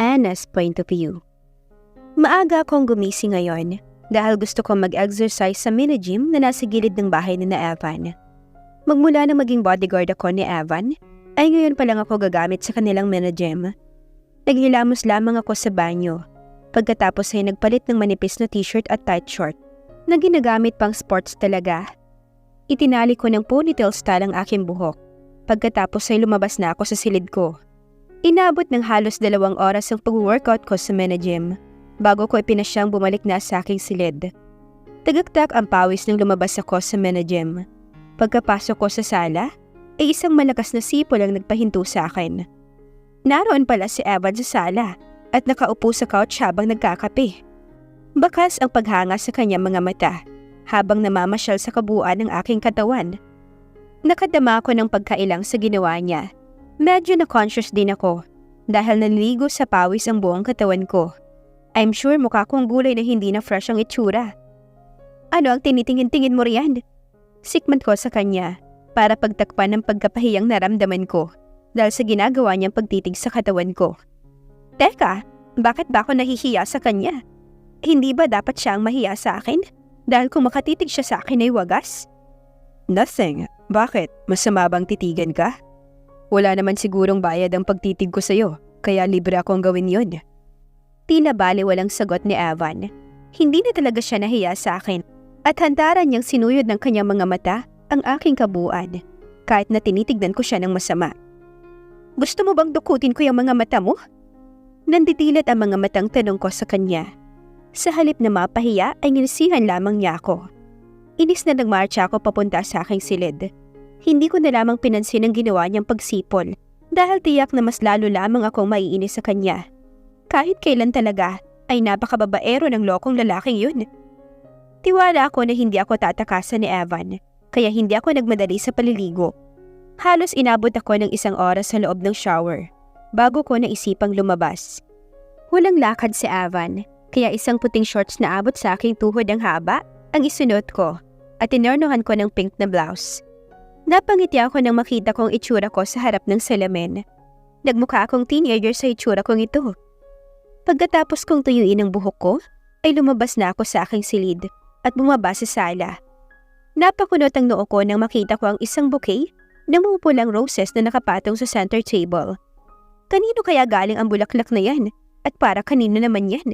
Anna's point of view. Maaga akong gumising ngayon dahil gusto kong mag-exercise sa mini-gym na nasa gilid ng bahay ni na Evan. Magmula nang maging bodyguard ako ni Evan, ay ngayon pa lang ako gagamit sa kanilang mini-gym. Naghilamos lamang ako sa banyo. Pagkatapos ay nagpalit ng manipis na t-shirt at tight short na ginagamit pang sports talaga. Itinali ko ng ponytail style ang aking buhok. Pagkatapos ay lumabas na ako sa silid ko. Inabot ng halos 2 oras ang pag-workout ko sa mini-gym bago ko ipinasyang bumalik na sa aking silid. Tagaktak ang pawis nang lumabas ako sa mini-gym. Pagkapasok ko sa sala, ay isang malakas na sipol ang nagpahinto sa akin. Naroon pala si Evan sa sala at nakaupo sa couch habang nagkakape. Bakas ang paghanga sa kanyang mga mata habang namamasyal sa kabuuan ng aking katawan. Nakadama ako ng pagkailang sa ginawa niya. Medyo na-conscious din ako dahil naliligo sa pawis ang buong katawan ko. I'm sure mukha kong gulay na hindi na fresh ang itsura. Ano ang tinitingin-tingin mo riyan? Sikman ko sa kanya para pagtakpan ng pagkapahiyang naramdaman ko dahil sa ginagawa niyang pagtitig sa katawan ko. Teka, bakit ba ako nahihiya sa kanya? Hindi ba dapat siya ang mahiya sa akin? Dahil kung makatitig siya sa akin ay wagas? Nothing. Bakit? Masama bang titigan ka? Wala naman sigurong bayad ang pagtitig ko sa'yo, kaya libre akong gawin yun. Tila bale walang sagot ni Evan. Hindi na talaga siya nahiya sa akin at handaran niyang sinuyod ng kanyang mga mata ang aking kabuuan kahit na tinitignan ko siya ng masama. Gusto mo bang dukutin ko yung mga mata mo? Nanditilat ang mga matang tanong ko sa kanya. Sa halip na mapahiya ay nilisihan lamang niya ako. Inis na nagmarcha ako papunta sa aking silid. Hindi ko na lamang pinansin ang ginawa niyang pagsipol dahil tiyak na mas lalo lamang akong maiinis sa kanya. Kahit kailan talaga ay napakababaero ng lokong lalaking yun. Tiwala ako na hindi ako tatakasan ni Evan kaya hindi ako nagmadali sa paliligo. Halos inabot ako ng 1 oras sa loob ng shower bago ko naisipang lumabas. Walang lakad si Evan kaya isang puting shorts na abot sa aking tuhod ang haba ang isuot ko at inornohan ko ng pink na blouse. Napangiti ako nang makita kong itsura ko sa harap ng salamin. Nagmukha akong teenager sa itsura kong ito. Pagkatapos kong tuyuin ang buhok ko, ay lumabas na ako sa aking silid at bumaba sa sala. Napakunot ang noo ko nang makita ko ang isang bouquet na mapupulang roses na nakapatong sa center table. Kanino kaya galing ang bulaklak na yan at para kanino naman yan?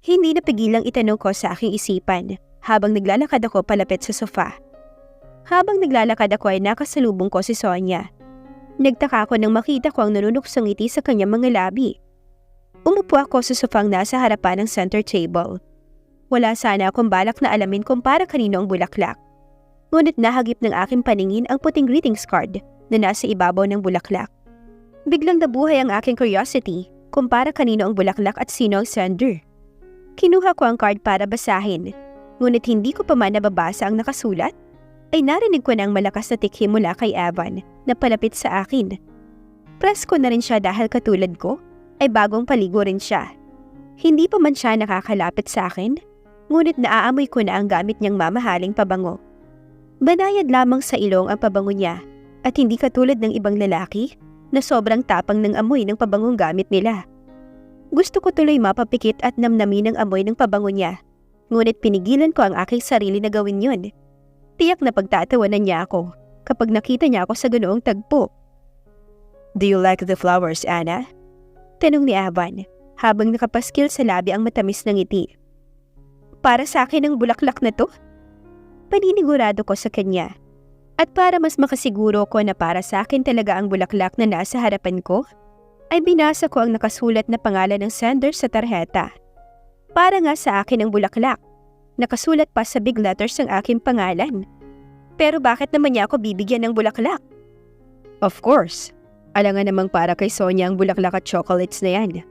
Hindi napigilang itanong ko sa aking isipan habang naglalakad ako palapit sa sofa. Habang naglalakad ako ay nakasalubong ko si Sonia. Nagtaka ako nang makita ko ang nanunuksong ngiti sa kanyang mga labi. Umupo ako sa sofang nasa harapan ng center table. Wala sana akong balak na alamin kung para kanino ang bulaklak. Ngunit nahagip ng aking paningin ang puting greetings card na nasa ibabaw ng bulaklak. Biglang nabuhay ang aking curiosity kung para kanino ang bulaklak at sino ang sender. Kinuha ko ang card para basahin, ngunit hindi ko pa man nababasa ang nakasulat. Ay narinig ko na ang malakas na tikhim mula kay Evan na palapit sa akin. Presko na rin siya dahil katulad ko ay bagong paligo rin siya. Hindi pa man siya nakakalapit sa akin, ngunit naaamoy ko na ang gamit niyang mamahaling pabango. Banayad lamang sa ilong ang pabango niya at hindi katulad ng ibang lalaki na sobrang tapang ng amoy ng pabangong gamit nila. Gusto ko tuloy mapapikit at namnamin ang amoy ng pabango niya, ngunit pinigilan ko ang aking sarili na gawin yun. Tiyak na pagtatawanan niya ako kapag nakita niya ako sa ganoong tagpo. Do you like the flowers, Anna? Tanong ni Evan habang nakapaskil sa labi ang matamis ng ngiti. Para sa akin ang bulaklak na to? Paninigurado ko sa kanya. At para mas makasiguro ko na para sa akin talaga ang bulaklak na nasa harapan ko, ay binasa ko ang nakasulat na pangalan ng sender sa tarheta. Para nga sa akin ang bulaklak. Nakasulat pa sa big letters ang aking pangalan. Pero bakit naman niya ako bibigyan ng bulaklak? Of course. Alangan namang para kay Sonia ang bulaklak at chocolates na yan.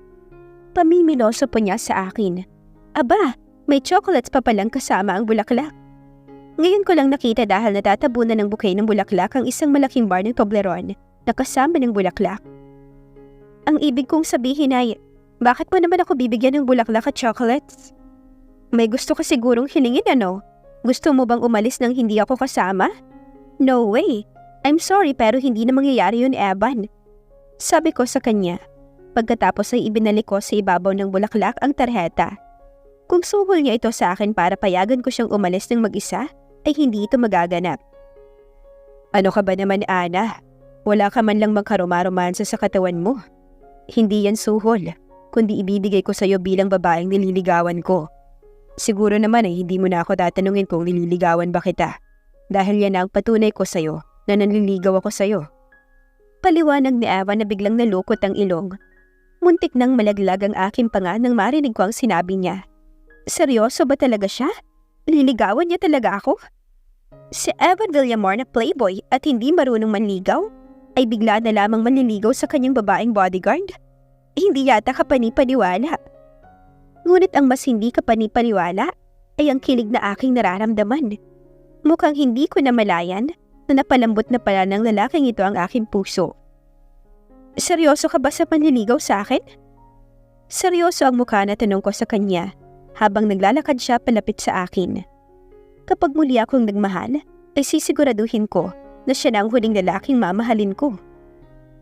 Pamimiloso po niya sa akin. Aba, may chocolates pa palang kasama ang bulaklak. Ngayon ko lang nakita dahil natatabunan ng bouquet ng bulaklak ang isang malaking bar ng Toblerone na kasama ng bulaklak. Ang ibig kong sabihin ay, bakit mo naman ako bibigyan ng bulaklak at chocolates? May gusto ka sigurong hilingin ano? Gusto mo bang umalis nang hindi ako kasama? No way. I'm sorry pero hindi na mangyayari yun, Evan. Sabi ko sa kanya. Pagkatapos ay ibinalik ko sa ibabaw ng bulaklak ang tarheta. Kung suhol niya ito sa akin para payagan ko siyang umalis ng mag-isa, ay hindi ito magaganap. Ano ka ba naman, Ana? Wala ka man lang magkaromaromansa sa katawan mo. Hindi yan suhol, kundi ibibigay ko sa'yo bilang babaeng nililigawan ko. Siguro naman ay hindi mo na ako tatanungin kung nililigawan ba kita. Dahil yan ang patunay ko sa'yo na nanliligaw ako sa'yo. Paliwanag ni Evan na biglang nalukot ang ilong. Muntik nang malaglag ang aking panga nang marinig ko ang sinabi niya. Seryoso ba talaga siya? Liligawan niya talaga ako? Si Evan Villamor na playboy at hindi marunong manligaw, ay bigla na lamang manliligaw sa kanyang babaeng bodyguard? Hindi yata kapanipaniwala. Ngunit ang mas hindi kapanipaniwala ay ang kilig na aking nararamdaman. Mukhang hindi ko namalayan na napalambot na pala ng lalaking ito ang aking puso. Seryoso ka ba sa panliligaw sa akin? Seryoso ang mukha na tanong ko sa kanya habang naglalakad siya palapit sa akin. Kapag muli akong nagmahal, ay sisiguraduhin ko na siya na ang huling lalaking mamahalin ko.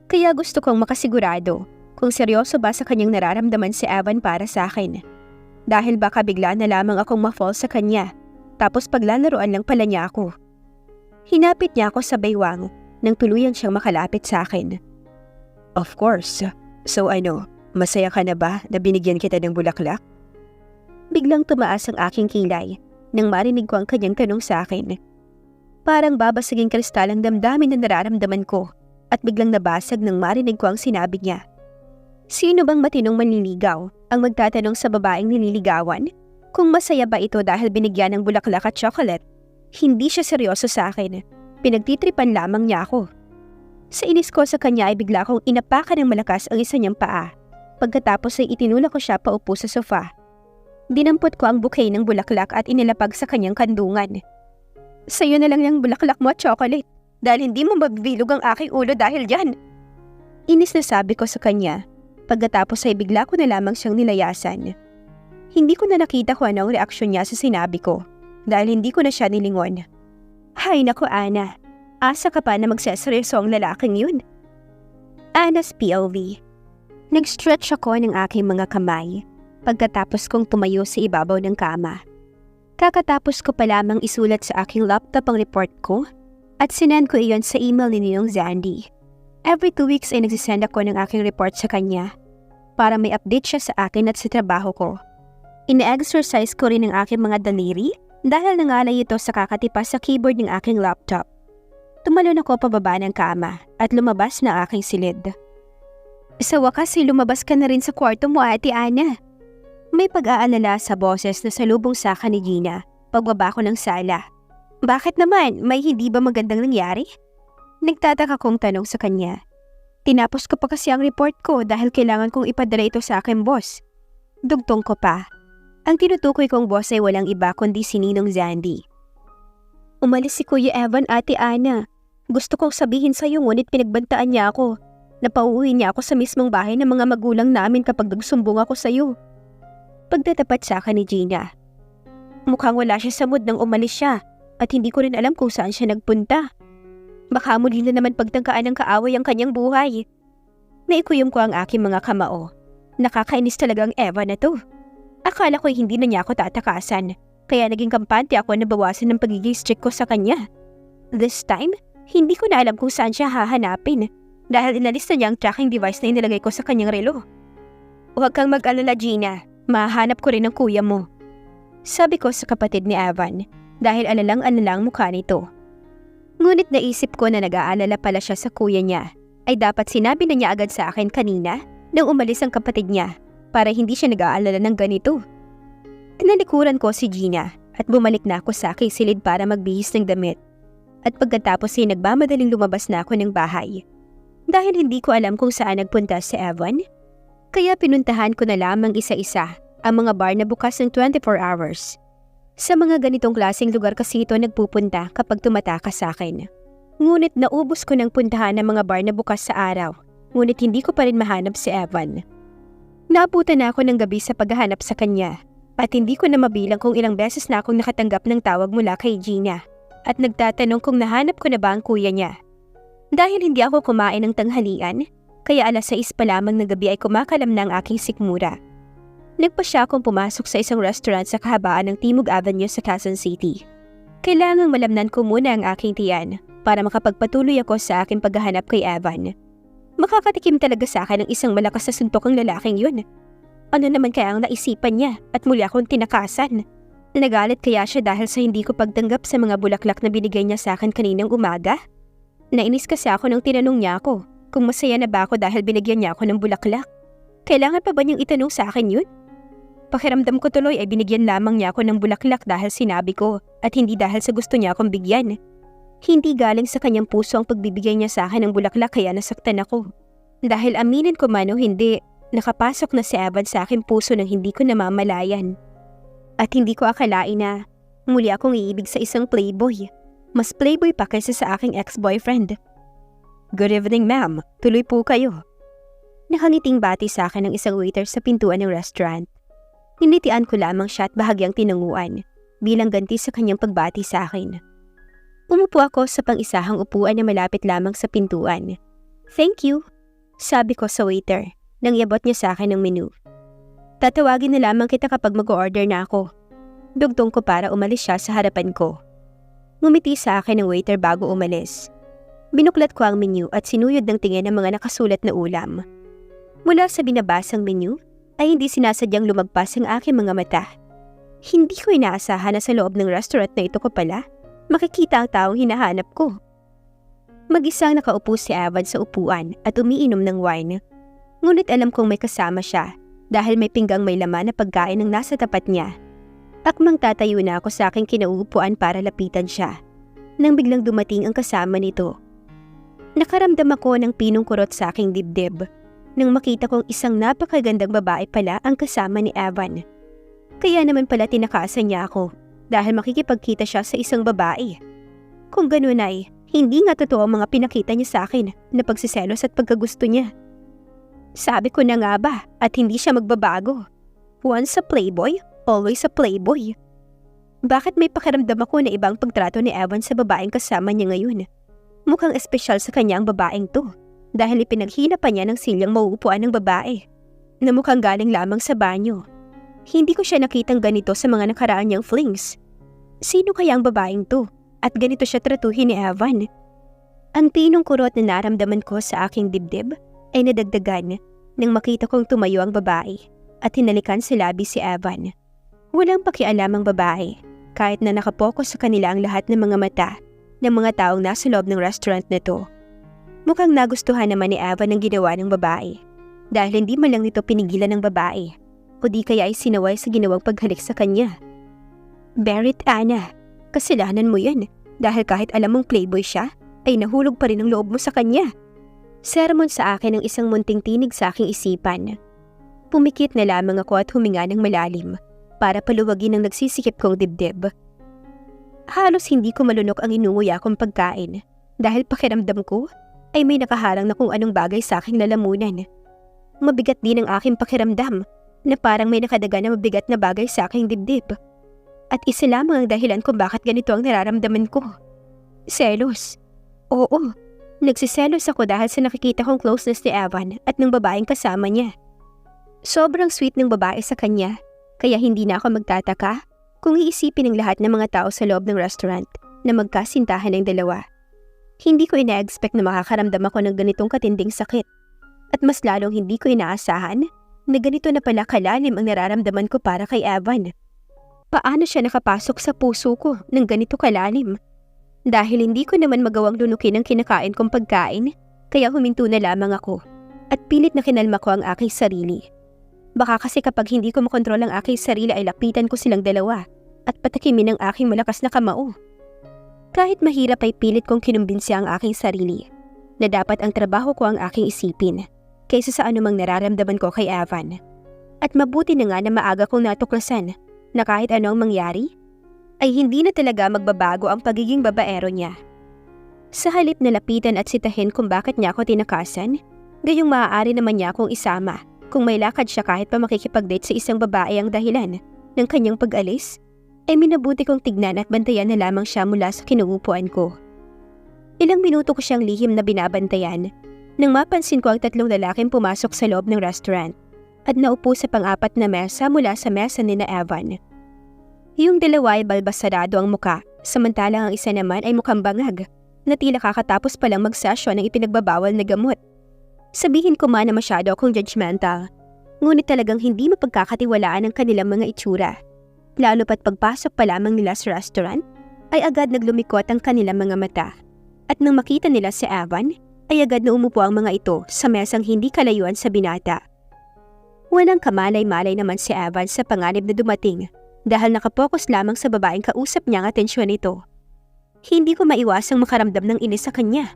Kaya gusto kong makasigurado kung seryoso ba sa kanyang nararamdaman si Evan para sa akin. Dahil baka bigla na lamang akong ma-fall sa kanya, tapos paglalaroan lang pala niya ako. Hinapit niya ako sa baywang nang tuluyan siyang makalapit sa akin. Of course. So ano, masaya ka na ba na binigyan kita ng bulaklak? Biglang tumaas ang aking kilay nang marinig ko ang kanyang tanong sa akin. Parang babasaging kristal ang damdamin na nararamdaman ko at biglang nabasag nang marinig ko ang sinabi niya. Sino bang matinong manliligaw ang magtatanong sa babaeng nililigawan kung masaya ba ito dahil binigyan ng bulaklak at chocolate? Hindi siya seryoso sa akin. Pinagtitripan lamang niya ako. Sa inis ko sa kanya ay bigla kong inapakan ng malakas ang isa niyang paa. Pagkatapos ay itinulak ko siya paupo sa sofa. Dinampot ko ang bouquet ng bulaklak at inilapag sa kanyang kandungan. Sa'yo na lang yung bulaklak mo at chocolate dahil hindi mo mabibilog ang aking ulo dahil yan. Inis na sabi ko sa kanya. Pagkatapos ay bigla ko na lamang siyang nilayasan. Hindi ko na nakita kung ano ang reaksyon niya sa sinabi ko dahil hindi ko na siya nilingon. Hay naku, Ana. Asa ka pa na magseseryoso ang lalaking yun? Ana's POV. Nag-stretch ako ng aking mga kamay pagkatapos kong tumayo sa ibabaw ng kama. Kakatapos ko pa lamang isulat sa aking laptop ang report ko at sinend ko iyon sa email ni Ninong Zandy. Every 2 weeks ay nagsisend ako ng aking report sa kanya para may update siya sa akin at sa trabaho ko. Ine-exercise ko rin ang aking mga daliri dahil nangalay ito sa kakatipas sa keyboard ng aking laptop. Tumalon ako pababa ng kama at lumabas na aking silid. Sa wakas ay lumabas ka na rin sa kwarto mo, Ate Ana. May pag-aalala sa boses na salubong sa akin ni Gina pagbaba ko ng sala. Bakit naman? May hindi ba magandang nangyari? Nagtataka kong tanong sa kanya. Tinapos ko pa kasi ang report ko dahil kailangan kong ipadala ito sa aking boss. Dugtong ko pa. Ang tinutukoy kong boss ay walang iba kundi si Ninong Zandy. Umalis si Kuya Evan, Ate Ana. Gusto kong sabihin sa'yo ngunit pinagbantaan niya ako. Napauwi niya ako sa mismong bahay ng mga magulang namin kapag nagsumbong ako sa'yo. Pagtatapat sa akin ni Gina. Mukhang wala siya sa mood nang umalis siya at hindi ko rin alam kung saan siya nagpunta. Baka muli na naman pagtangkaan ng kaaway ang kanyang buhay. Naikuyom ko ang aking mga kamao. Nakakainis talaga ang Eva na to. Akala ko hindi na niya ako tatakasan, kaya naging kampante ako na bawasan ng pagiging strict ko sa kanya. This time, hindi ko na alam kung saan siya hahanapin dahil inalis na niya ang tracking device na inilagay ko sa kanyang relo. Huwag kang mag-alala, Gina. Mahanap ko rin ang kuya mo. Sabi ko sa kapatid ni Evan dahil alalang-alalang mukha nito. Ngunit naisip ko na nag-aalala pala siya sa kuya niya ay dapat sinabi na niya agad sa akin kanina nang umalis ang kapatid niya para hindi siya nag-aalala ng ganito. Tinalikuran ko si Gina at bumalik na ako sa aking silid para magbihis ng damit. At pagkatapos ay nagmamadaling lumabas na ako ng bahay. Dahil hindi ko alam kung saan nagpunta si Evan, kaya pinuntahan ko na lamang isa-isa ang mga bar na bukas ng 24 hours. Sa mga ganitong klaseng lugar kasi ito nagpupunta kapag tumatakas sa akin. Ngunit naubos ko ng puntahan ng mga bar na bukas sa araw, ngunit hindi ko pa rin mahanap si Evan. Naabutan na ako ng gabi sa paghahanap sa kanya at hindi ko na mabilang kung ilang beses na akong nakatanggap ng tawag mula kay Gina at nagtatanong kung nahanap ko na ba ang kuya niya. Dahil hindi ako kumain ng tanghalian, kaya 6:00 pa lamang ng gabi ay kumakalam na ang aking sikmura. Nagpasya akong pumasok sa isang restaurant sa kahabaan ng Timog Avenue sa Quezon City. Kailangang malamnan ko muna ang aking tiyan para makapagpatuloy ako sa aking paghahanap kay Evan. Makakatikim talaga sa akin ng isang malakas na suntok ang lalaking yun. Ano naman kaya ang naisipan niya at muli akong tinakasan? Nagalit kaya siya dahil sa hindi ko pagtanggap sa mga bulaklak na binigay niya sa akin kaninang umaga? Nainis kasi ako nang tinanong niya ako kung masaya na ba ako dahil binigyan niya ako ng bulaklak. Kailangan pa ba niyang itanong sa akin yun? Pakiramdam ko tuloy ay binigyan lamang niya ako ng bulaklak dahil sinabi ko at hindi dahil sa gusto niya akong bigyan. Hindi galing sa kanyang puso ang pagbibigay niya sa akin ng bulaklak kaya nasaktan ako. Dahil aminin ko man o hindi, nakapasok na si Evan sa aking puso nang hindi ko namamalayan. At hindi ko akalain na muli akong iibig sa isang playboy. Mas playboy pa kaysa sa aking ex-boyfriend. "Good evening, ma'am. Tuloy po kayo." Nakangiting bati sa akin ng isang waiter sa pintuan ng restaurant. Ninitian ko lamang siya at bahagyang tinanguan bilang ganti sa kanyang pagbati sa akin. Umupo ako sa pang-isahang upuan na malapit lamang sa pintuan. "Thank you," sabi ko sa waiter nang iabot niya sa akin ng menu. "Tatawagin na lamang kita kapag mag-order na ako." Dugtong ko para umalis siya sa harapan ko. Ngumiti sa akin ng waiter bago umalis. Binuklat ko ang menu at sinuyod ng tingin ang mga nakasulat na ulam. Mula sa binabasang menu, ay hindi sinasadyang lumagpas ang aking mga mata. Hindi ko inaasahan na sa loob ng restaurant na ito ko pala, makikita ang taong hinahanap ko. Mag-isang nakaupo si Evan sa upuan at umiinom ng wine. Ngunit alam kong may kasama siya dahil may pinggang may laman na pagkain ang nasa tapat niya. Akmang tatayo na ako sa aking kinauupuan para lapitan siya, nang biglang dumating ang kasama nito. Nakaramdam ako ng pinong kurot sa aking dibdib nang makita kong isang napakagandang babae pala ang kasama ni Evan. Kaya naman pala tinakasan niya ako dahil makikipagkita siya sa isang babae. Kung ganun ay, hindi nga totoo ang mga pinakita niya sa akin na pagsiselos at pagkagusto niya. Sabi ko na nga ba at hindi siya magbabago. Once a playboy, always a playboy. Bakit may pakiramdam ako na ibang pagtrato ni Evan sa babaeng kasama niya ngayon? Mukhang espesyal sa kanya ang babaeng to. Dahil ipinaghina pa niya ng silyang mauupuan ng babae na mukhang galing lamang sa banyo. Hindi ko siya nakitang ganito sa mga nakaraan niyang flings. Sino kaya ang babaeng to? At ganito siya tratuhin ni Evan? Ang pinong kurot na naramdaman ko sa aking dibdib ay nadagdagan nang makita kong tumayo ang babae at hinalikan sa labi si Evan. Walang pakialam ang babae kahit na nakapokus sa kanila ang lahat ng mga mata ng mga taong nasa loob ng restaurant na to. Mukhang nagustuhan naman ni Evan ang ginawa ng babae dahil hindi man lang nito pinigilan ng babae o di kaya ay sinaway sa ginawang paghalik sa kanya. "Berit, Ana, kasalanan mo yan dahil kahit alam mong playboy siya ay nahulog pa rin ang loob mo sa kanya." Sermon sa akin ng isang munting tinig sa aking isipan. Pumikit na lamang ako at huminga ng malalim para paluwagin ang nagsisikip kong dibdib. Halos hindi ko malunok ang inunguya kong pagkain dahil pakiramdam ko ay may nakaharang na kung anong bagay sa aking lalamunan. Mabigat din ang aking pakiramdam na parang may nakadaga na mabigat na bagay sa aking dibdib. At isa lamang ang dahilan kung bakit ganito ang nararamdaman ko. Selos. Oo, nagsiselos ako dahil sa nakikita kong closeness ni Evan at ng babaeng kasama niya. Sobrang sweet ng babae sa kanya, kaya hindi na ako magtataka kung iisipin ng lahat ng mga tao sa loob ng restaurant na magkasintahan ng dalawa. Hindi ko ina-expect na makakaramdam ako ng ganitong katinding sakit. At mas lalong hindi ko inaasahan na ganito na pala kalalim ang nararamdaman ko para kay Evan. Paano siya nakapasok sa puso ko ng ganito kalalim? Dahil hindi ko naman magawang lunukin ang kinakain kong pagkain, kaya huminto na lamang ako at pilit na kinalma ko ang aking sarili. Baka kasi kapag hindi ko makontrol ang aking sarili ay lapitan ko silang dalawa at patakimin ang aking malakas na kamao. Kahit mahirap ay pilit kong kinumbinsiya ang aking sarili na dapat ang trabaho ko ang aking isipin kaysa sa anumang nararamdaman ko kay Evan. At mabuti na nga na maaga kong natuklasan na kahit ano ang mangyari, ay hindi na talaga magbabago ang pagiging babaero niya. Sa halip na lapitan at sitahin kung bakit niya ako tinakasan, gayong maaari naman niya akong isama kung may lakad siya kahit pa makikipag-date sa isang babae ang dahilan ng kanyang pag-alis, ay minabuti kong tignan at bantayan na lamang siya mula sa kinuupuan ko. Ilang minuto ko siyang lihim na binabantayan Nang mapansin ko ang 3 lalaking pumasok sa loob ng restaurant at naupo sa pang-4 na mesa mula sa mesa ni na Evan. Yung 2 ay balbasarado ang muka, samantalang ang isa naman ay mukhang bangag na tila kakatapos palang magsesyon ng ipinagbabawal na gamot. Sabihin ko man na masyado akong judgmental, ngunit talagang hindi mapagkakatiwalaan ang kanilang mga itsura. Lalo pat pagpasok pa lamang nila sa restaurant, ay agad naglumikot ang kanilang mga mata. At nang makita nila si Evan, ay agad na umupo ang mga ito sa mesang hindi kalayuan sa binata. Walang kamalay-malay naman si Evan sa panganib na dumating dahil nakapokus lamang sa babaeng kausap niya ang atensyon nito. Hindi ko maiwasang makaramdam ng inis sa kanya.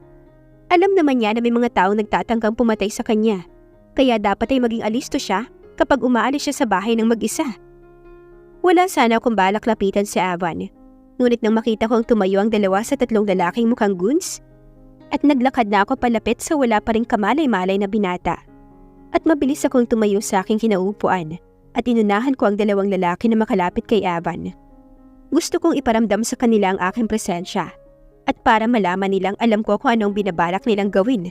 Alam naman niya na may mga taong nagtatangkang pumatay sa kanya, kaya dapat ay maging alisto siya kapag umaalis siya sa bahay ng mag-isa. Wala sana akong balak lapitan si Evan, ngunit nang makita kong tumayo ang 2 sa 3 lalaking mukhang goons, at naglakad na ako palapit sa wala pa ring kamalay-malay na binata. At mabilis akong tumayo sa aking kinaupuan at inunahan ko ang 2 lalaki na makalapit kay Evan. Gusto kong iparamdam sa kanila ang aking presensya at para malaman nilang alam ko kung anong binabalak nilang gawin.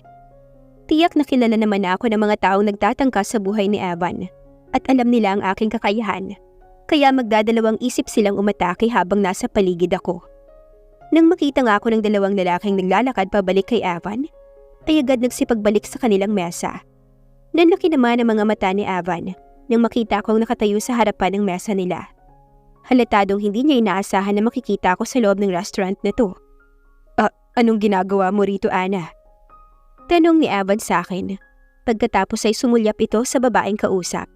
Tiyak na kilala naman ako ng mga taong nagtatangka sa buhay ni Evan at alam nila ang aking kakayahan, kaya magdadalawang isip silang umatake habang nasa paligid ako. Nang makita nga ako ng 2 lalaking naglalakad pabalik kay Evan, ay agad nagsipagbalik sa kanilang mesa. Nanlaki naman ang mga mata ni Evan nang makita akong nakatayo sa harapan ng mesa nila. Halatadong hindi niya inaasahan na makikita ako sa loob ng restaurant na to. Anong ginagawa mo rito, Ana? Tanong ni Evan sa akin. Pagkatapos ay sumulyap ito sa babaeng kausap.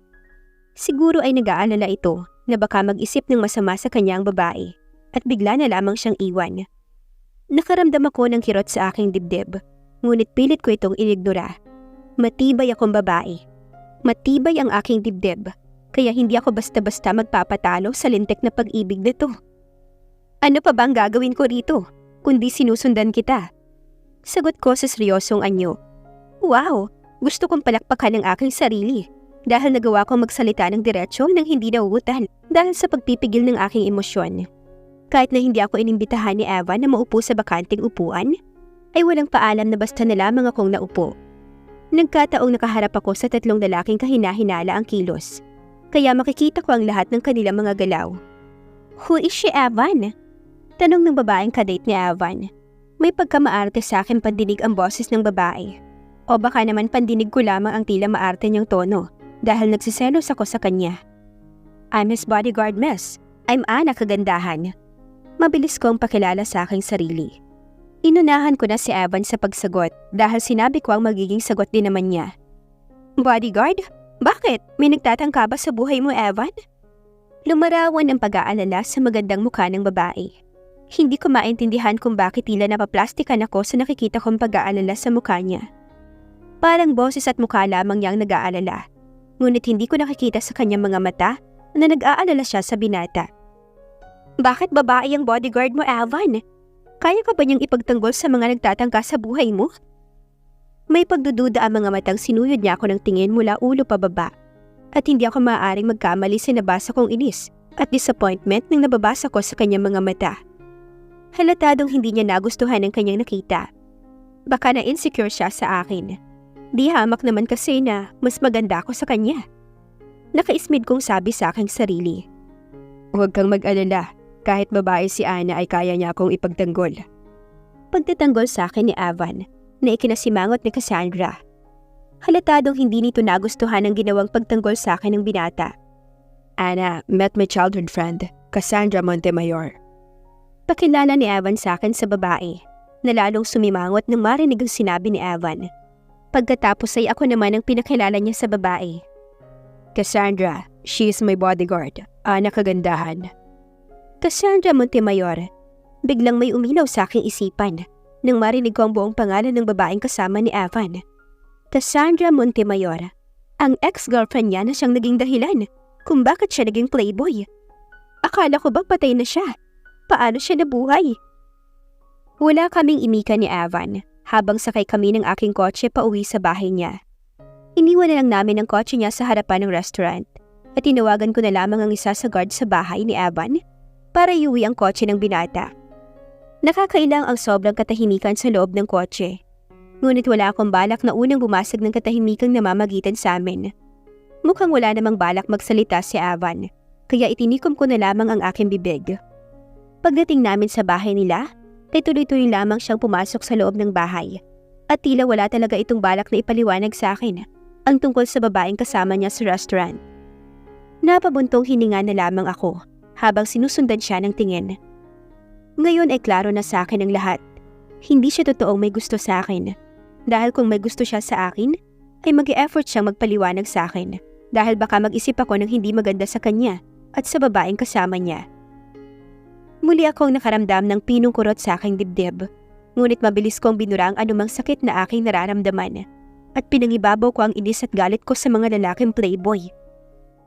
Siguro ay nag-aalala ito na baka mag-isip ng masama sa kanyang babae at bigla na lamang siyang iwan. Nakaramdam ako ng kirot sa aking dibdib, ngunit pilit ko itong inignora. Matibay akong babae. Matibay ang aking dibdib. Kaya hindi ako basta-basta magpapatalo sa lintik na pag-ibig nito. Ano pa bang gagawin ko rito, kundi sinusundan kita? Sagot ko sa seryosong anyo. Wow, gusto kong palakpakan ang aking sarili dahil nagawa kong magsalita ng diretsyo nang hindi nauutal dahil sa pagpipigil ng aking emosyon. Kahit na hindi ako inimbitahan ni Evan na maupo sa bakanting upuan, ay walang paalam na basta na lamang akong naupo. Nagkataong nakaharap ako sa 3 lalaking kahina-hinala ang kilos. Kaya makikita ko ang lahat ng kanilang mga galaw. Who is she, Evan? Tanong ng babaeng kadate ni Evan. May pagkamaarte sa akin pandinig ang boses ng babae. O baka naman pandinig ko lamang ang tila maarte niyang tono dahil nagsiselos ako sa kanya. I'm his bodyguard, miss. I'm Ana Kagandahan. Mabilis kong pakilala sa aking sarili. Inunahan ko na si Evan sa pagsagot dahil sinabi ko ang magiging sagot din naman niya. Bodyguard? Bakit? May nagtatangka ba sa buhay mo, Evan? Lumarawan ang pag-aalala sa magandang mukha ng babae. Hindi ko maintindihan kung bakit tila napaplastikan ako sa nakikita kong pag-aalala sa mukha niya. Parang boses at mukha lamang niyang nag-aalala. Ngunit hindi ko nakikita sa kanyang mga mata na nag-aalala siya sa binata. Bakit babae ang bodyguard mo, Evan? Kaya ka ba niyang ipagtanggol sa mga nagtatangka sa buhay mo? May pagdududa ang mga matang sinuyod niya ako ng tingin mula ulo pababa. At hindi ako maaaring magkamali sa nabasa kong inis at disappointment nang nababasa ko sa kanyang mga mata. Halatadong hindi niya nagustuhan ang kanyang nakita. Baka na-insecure siya sa akin. Di hamak naman kasi na mas maganda ako sa kanya. Nakaismid kong sabi sa aking sarili. Huwag kang mag-alala, kahit babae si Ana ay kaya niya akong ipagtanggol. Pagtatanggol sa akin ni Evan, na ikinasimangot ni Cassandra. Halatadong hindi nito nagustuhan ang ginawang pagtanggol sa akin ng binata. Ana, met my childhood friend, Cassandra Montemayor. Pakilala ni Evan sa akin sa babae, na lalong sumimangot nang marinig ang sinabi ni Evan. Pagkatapos ay ako naman ang pinakilala niya sa babae. Cassandra, she is my bodyguard, Ana Kagandahan. Cassandra Montemayor. Biglang may uminaw sa aking isipan nang marinig ko ang buong pangalan ng babaeng kasama ni Evan. Cassandra Montemayor, ang ex-girlfriend niya na siyang naging dahilan kung bakit siya naging playboy. Akala ko bang patay na siya? Paano siya nabuhay? Wala kaming imika ni Evan habang sakay kami ng aking kotse pauwi sa bahay niya. Iniwan na lang namin ang kotse niya sa harapan ng restaurant at tinawagan ko na lamang ang isa sa guard sa bahay ni Evan para iuwi ang kotse ng binata. Nakakailang ang sobrang katahimikan sa loob ng kotse. Ngunit wala akong balak na unang bumasag ng katahimikang namamagitan sa amin. Mukhang wala namang balak magsalita si Evan, kaya itinikom ko na lamang ang aking bibig. Pagdating namin sa bahay nila, ay tuloy-tuloy lamang siyang pumasok sa loob ng bahay. At tila wala talaga itong balak na ipaliwanag sa akin ang tungkol sa babaeng kasama niya sa restaurant. Napabuntong hininga na lamang ako habang sinusundan siya ng tingin. Ngayon ay klaro na sa akin ang lahat. Hindi siya totoong may gusto sa akin. Dahil kung may gusto siya sa akin, ay mag-e-effort siyang magpaliwanag sa akin. Dahil baka mag-isip ako ng hindi maganda sa kanya at sa babaeng kasama niya. Muli akong nakaramdam ng pinong kurot sa aking dibdib. Ngunit mabilis kong binura ang anumang sakit na aking nararamdaman. At pinangibabaw ko ang inis at galit ko sa mga lalaking playboy.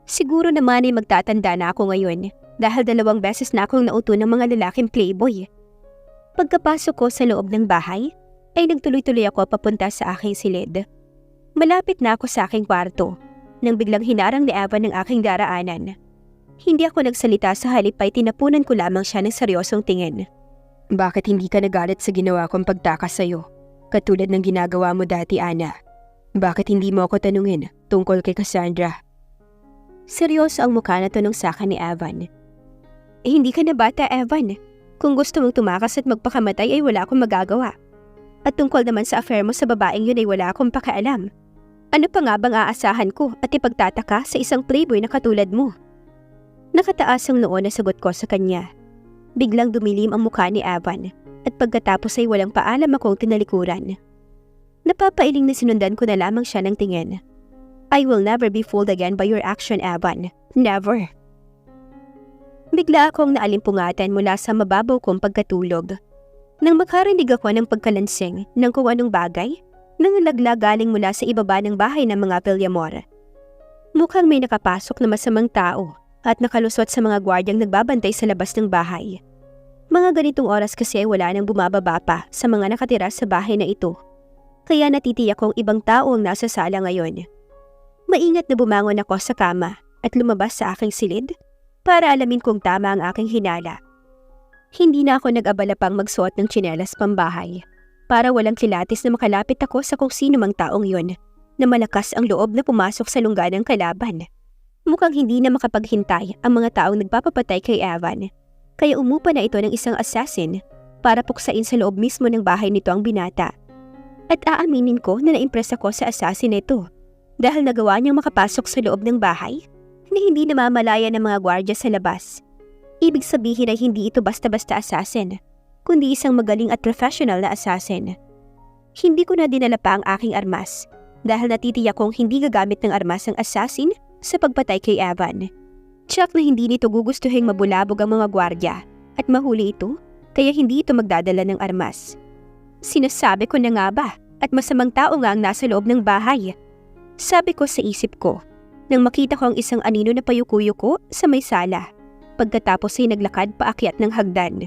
Siguro naman ay magtatanda na ako ngayon dahil 2 beses na akong nauto ng mga lalaking playboy. Pagkapasok ko sa loob ng bahay, ay nagtuloy-tuloy ako papunta sa aking silid. Malapit na ako sa aking kwarto nang biglang hinarang ni Evan ng aking daraanan. Hindi ako nagsalita, sa halip ay tinapunan ko lamang siya ng seryosong tingin. Bakit hindi ka nagalit sa ginawa kong pagtakas sa'yo? Katulad ng ginagawa mo dati, Ana. Bakit hindi mo ako tanungin tungkol kay Cassandra? Seryoso ang mukha na tanong sa akin ni Evan. Hindi ka na bata, Evan. Kung gusto mong tumakas at magpakamatay ay wala akong magagawa. At tungkol naman sa affair mo sa babaeng yun ay wala akong pakialam. Ano pa nga bang aasahan ko at ipagtataka sa isang playboy na katulad mo? Nakataas ang noo na sagot ko sa kanya. Biglang dumilim ang mukha ni Evan at pagkatapos ay walang paalam akong tinalikuran. Napapailing na sinundan ko na lamang siya ng tingin. I will never be fooled again by your action, Evan. Never. Bigla akong naalimpungatan mula sa mababaw kong pagkatulog. Nang makarinig ako ng pagkalansing ng kung anong bagay, nangalagla galing mula sa ibaba ng bahay ng mga Villamor. Mukhang may nakapasok na masamang tao at nakalusot sa mga gwardyang nagbabantay sa labas ng bahay. Mga ganitong oras kasi ay wala nang bumababa pa sa mga nakatira sa bahay na ito. Kaya natitiyak kong ibang tao ang nasa sala ngayon. Maingat na bumangon ako sa kama at lumabas sa aking silid para alamin kung tama ang aking hinala. Hindi na ako nag-abala pang magsuot ng tsinelas pambahay para walang kilatis na makalapit ako sa kung sino mang taong yon na malakas ang loob na pumasok sa lungga ng kalaban. Mukhang hindi na makapaghintay ang mga taong nagpapapatay kay Evan, kaya umupa na ito ng isang assassin para puksain sa loob mismo ng bahay nito ang binata. At aaminin ko na naimpress ako sa assassin na ito dahil nagawa niyang makapasok sa loob ng bahay na hindi namamalaya ng mga gwardya sa labas. Ibig sabihin ay hindi ito basta-basta assassin, kundi isang magaling at professional na assassin. Hindi ko na dinala pa ang aking armas dahil natitiyak kong hindi gagamit ng armas ang assassin sa pagpatay kay Evan. Tsak na hindi nito gugustuhin mabulabog ang mga gwardya at mahuli ito, kaya hindi ito magdadala ng armas. Sinasabi ko na nga ba at masamang tao nga ang nasa loob ng bahay? Sabi ko sa isip ko nang makita ko ang isang anino na payukuyo ko sa may sala. Pagkatapos ay naglakad paakyat ng hagdan.